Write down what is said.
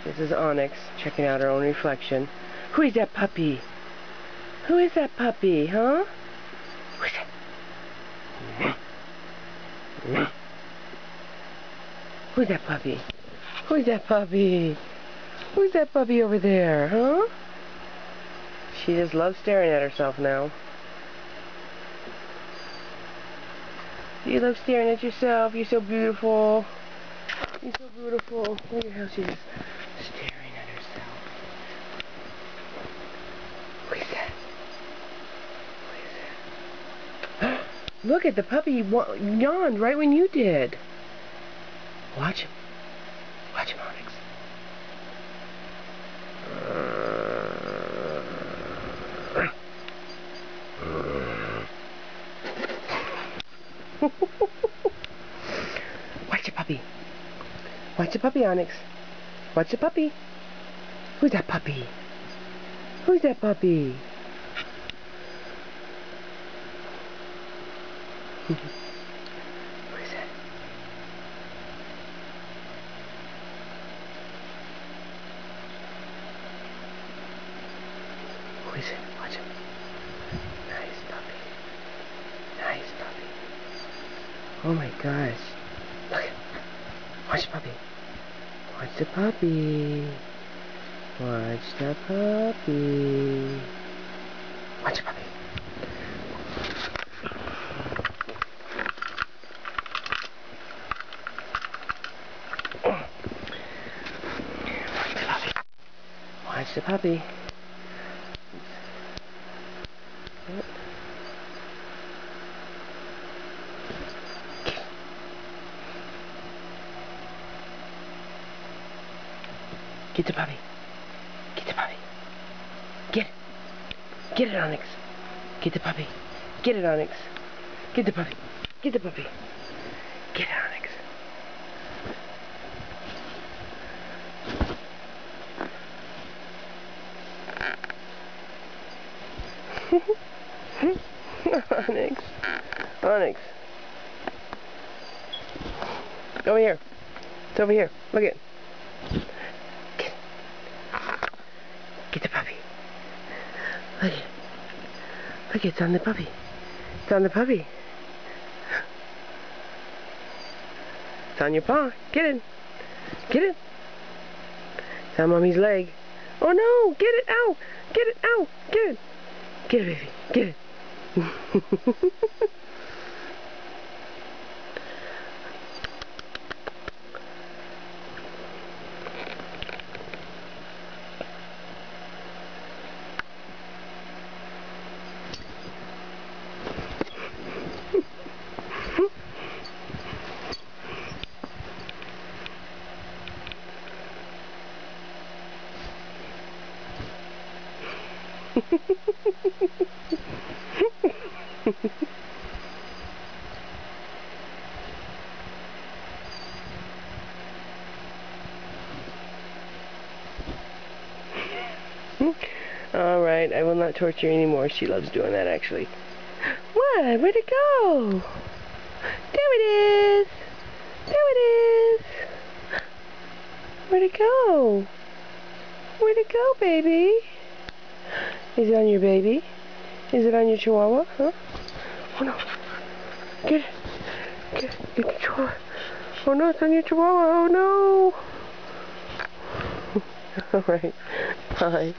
This is Onyx checking out her own reflection. Who is that puppy? Who is that puppy, huh? Who is that? Who's that puppy? Who's that puppy? Who's that puppy over there, huh? She just loves staring at herself now. You love staring at yourself. You're so beautiful. You're so beautiful. Look at how she's staring at herself. What is that? What is that? Look at the puppy yawned right when you did. Watch him. Watch him, Onyx. Watch the puppy. Watch the puppy, Onyx. Watch the puppy. Who's that puppy? Who's that puppy? Who is that? Who is it? Watch him. Nice puppy. Nice puppy. Oh my gosh. Look. Watch the puppy. Watch the puppy. Watch the puppy. Watch the puppy. Watch the puppy. Get the puppy. Get the puppy. Get it. Get it, Onyx. Get the puppy. Get it, Onyx. Get the puppy. Get the puppy. Get it, Onyx. Onyx. Onyx. Over here. It's over here. Look at it. Get the puppy. Look at it. Look, it's on the puppy. It's on the puppy. It's on your paw. Get it. Get it. It's on Mommy's leg. Oh no! Get it out! Get it out! Get it! Get it, baby. Get it. Alright, I will not torture anymore. She loves doing that, actually. What? Where'd it go? There it is! There it is! Where'd it go? Where'd it go, baby? Is it on your baby? Is it on your chihuahua? Huh? Oh no! Get it! Get the chihuahua! Oh no, it's on your chihuahua! Oh no! Alright, bye.